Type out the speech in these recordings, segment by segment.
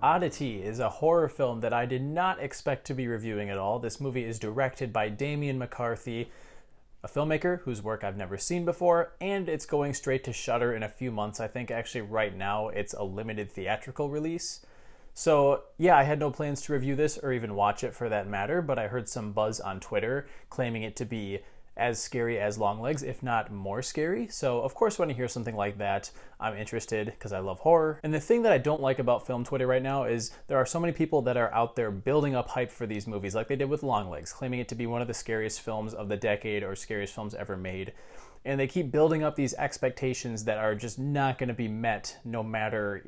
Oddity is a horror film that I did not expect to be reviewing at all. This movie is directed by Damian McCarthy, a filmmaker whose work I've never seen before, and it's going straight to Shudder in a few months. I think actually right now it's a limited theatrical release. So yeah, I had no plans to review this or even watch it for that matter, but I heard some buzz on Twitter claiming it to be as scary as Longlegs, if not more scary. So of course when I hear something like that, I'm interested because I love horror. And the thing that I don't like about film Twitter right now is there are so many people that are out there building up hype for these movies like they did with Longlegs, claiming it to be one of the scariest films of the decade or scariest films ever made. And they keep building up these expectations that are just not going to be met no matter,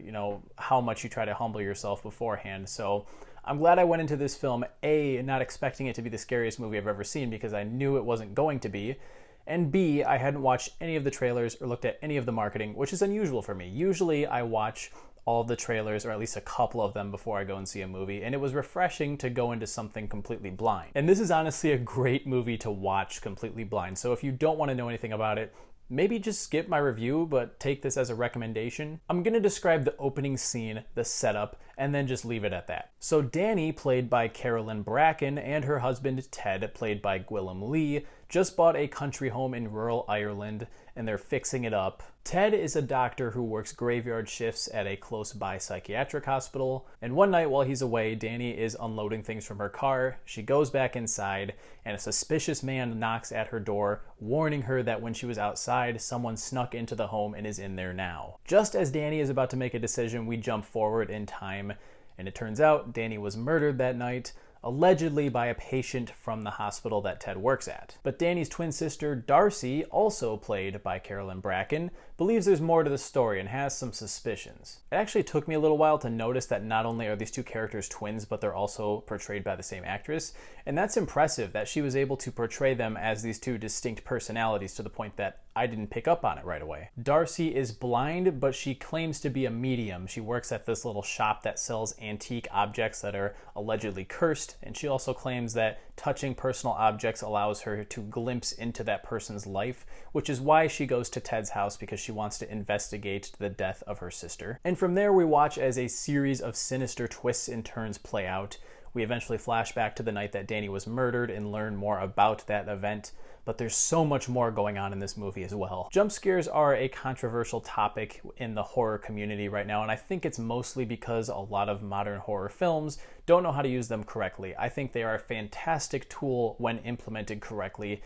how much you try to humble yourself beforehand. So I'm glad I went into this film, A, not expecting it to be the scariest movie I've ever seen because I knew it wasn't going to be, and B, I hadn't watched any of the trailers or looked at any of the marketing, which is unusual for me. Usually I watch all of the trailers, or at least a couple of them, before I go and see a movie, and it was refreshing to go into something completely blind. And this is honestly a great movie to watch completely blind, so if you don't want to know anything about it, maybe just skip my review, but take this as a recommendation. I'm gonna describe the opening scene, the setup, and then just leave it at that. So Danny, played by Carolyn Bracken, and her husband Ted, played by Gwillem Lee, just bought a country home in rural Ireland, and they're fixing it up. Ted is a doctor who works graveyard shifts at a close-by psychiatric hospital, and one night while he's away, Danny is unloading things from her car. She goes back inside, and a suspicious man knocks at her door, warning her that when she was outside, someone snuck into the home and is in there now. Just as Danny is about to make a decision, we jump forward in time, and it turns out Danny was murdered that night, allegedly by a patient from the hospital that Ted works at. But Danny's twin sister, Darcy, also played by Carolyn Bracken, believes there's more to the story and has some suspicions. It actually took me a little while to notice that not only are these two characters twins, but they're also portrayed by the same actress, and that's impressive that she was able to portray them as these two distinct personalities to the point that I didn't pick up on it right away. Darcy is blind, but she claims to be a medium. She works at this little shop that sells antique objects that are allegedly cursed, and she also claims that touching personal objects allows her to glimpse into that person's life, which is why she goes to Ted's house, because she wants to investigate the death of her sister. And from there we watch as a series of sinister twists and turns play out. We eventually flash back to the night that Danny was murdered and learn more about that event, but there's so much more going on in this movie as well. Jump scares are a controversial topic in the horror community right now, and I think it's mostly because a lot of modern horror films don't know how to use them correctly. I think they are a fantastic tool when implemented correctly,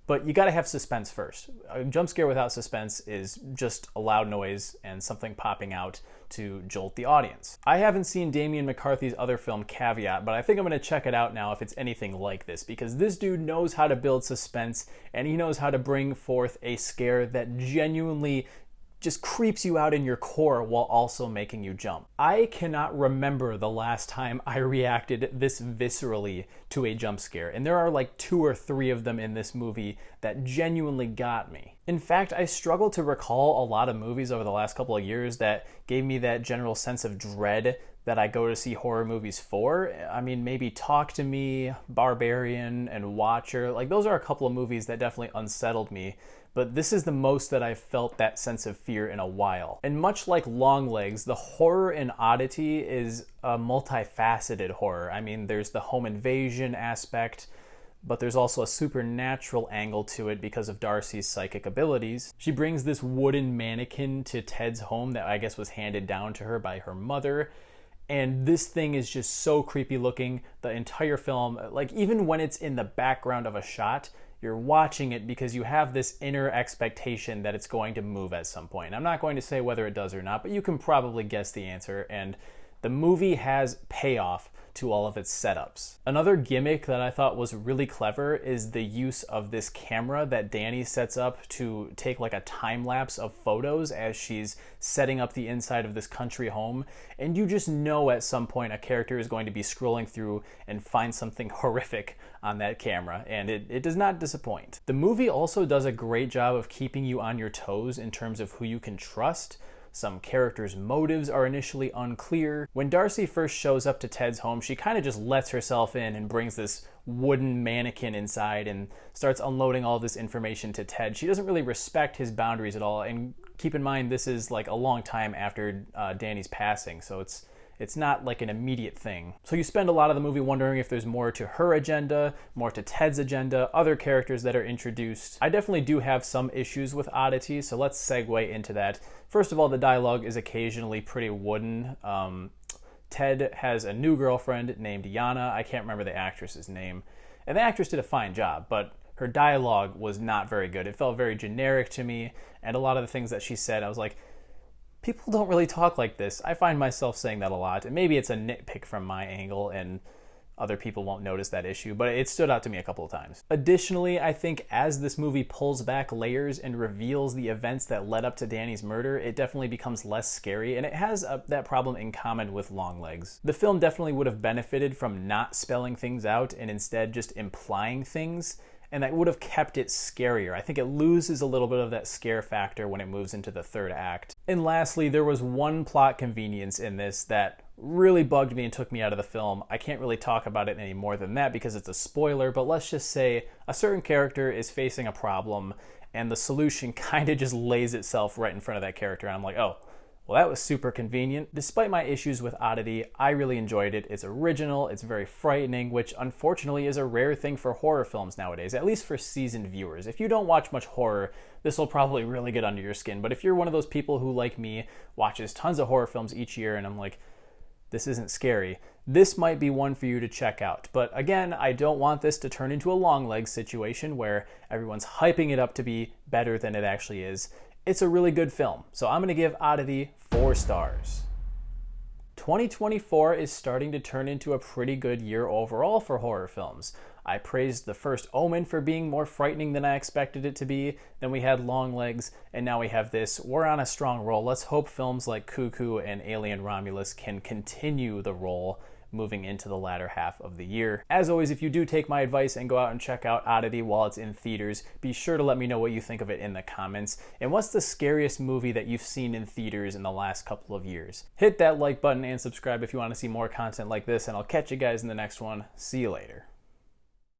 but you gotta have suspense first. A jump scare without suspense is just a loud noise and something popping out to jolt the audience. I haven't seen Damian McCarthy's other film, Caveat, but I think I'm gonna check it out now if it's anything like this, because this dude knows how to build suspense and he knows how to bring forth a scare that genuinely just creeps you out in your core while also making you jump. I cannot remember the last time I reacted this viscerally to a jump scare, and there are like 2 or 3 of them in this movie that genuinely got me. In fact, I struggle to recall a lot of movies over the last couple of years that gave me that general sense of dread that I go to see horror movies for. I mean, maybe Talk to Me, Barbarian, and Watcher. Like, those are a couple of movies that definitely unsettled me, but this is the most that I've felt that sense of fear in a while. And much like Longlegs, the horror in Oddity is a multifaceted horror. I mean, there's the home invasion aspect, but there's also a supernatural angle to it because of Darcy's psychic abilities. She brings this wooden mannequin to Ted's home that I guess was handed down to her by her mother, and this thing is just so creepy looking. The entire film, like even when it's in the background of a shot, you're watching it because you have this inner expectation that it's going to move at some point. I'm not going to say whether it does or not, but you can probably guess the answer, and the movie has payoff to all of its setups. Another gimmick that I thought was really clever is the use of this camera that Danny sets up to take like a time lapse of photos as she's setting up the inside of this country home. And you just know at some point a character is going to be scrolling through and find something horrific on that camera, and it does not disappoint. The movie also does a great job of keeping you on your toes in terms of who you can trust. Some characters' motives are initially unclear. When Darcy first shows up to Ted's home, she kind of just lets herself in and brings this wooden mannequin inside and starts unloading all this information to Ted. She doesn't really respect his boundaries at all, and keep in mind this is like a long time after Danny's passing, so it's It's not like an immediate thing. So you spend a lot of the movie wondering if there's more to her agenda, more to Ted's agenda, other characters that are introduced. I definitely do have some issues with Oddity, so let's segue into that. First of all, the dialogue is occasionally pretty wooden. Ted has a new girlfriend named Yana. I can't remember the actress's name. And the actress did a fine job, but her dialogue was not very good. It felt very generic to me, and a lot of the things that she said, I was like, people don't really talk like this. I find myself saying that a lot, and maybe it's a nitpick from my angle, and other people won't notice that issue, but it stood out to me a couple of times. Additionally, I think as this movie pulls back layers and reveals the events that led up to Danny's murder, it definitely becomes less scary, and it has that problem in common with Longlegs. The film definitely would have benefited from not spelling things out and instead just implying things, and that would have kept it scarier. I think it loses a little bit of that scare factor when it moves into the third act. And lastly, there was one plot convenience in this that really bugged me and took me out of the film. I can't really talk about it any more than that because it's a spoiler, but let's just say a certain character is facing a problem and the solution kind of just lays itself right in front of that character, and I'm like, oh, well, that was super convenient. Despite my issues with Oddity, I really enjoyed it. It's original, it's very frightening, which unfortunately is a rare thing for horror films nowadays, at least for seasoned viewers. If you don't watch much horror, this will probably really get under your skin. But if you're one of those people who, like me, watches tons of horror films each year and I'm like, this isn't scary, this might be one for you to check out. But again, I don't want this to turn into a Longlegs situation where everyone's hyping it up to be better than it actually is. It's a really good film, so I'm going to give Oddity 4 stars. 2024 is starting to turn into a pretty good year overall for horror films. I praised The First Omen for being more frightening than I expected it to be. Then we had Longlegs, and now we have this. We're on a strong roll. Let's hope films like Cuckoo and Alien Romulus can continue the roll moving into the latter half of the year. As always, if you do take my advice and go out and check out Oddity while it's in theaters, be sure to let me know what you think of it in the comments. And what's the scariest movie that you've seen in theaters in the last couple of years? Hit that like button and subscribe if you want to see more content like this, and I'll catch you guys in the next one. See you later.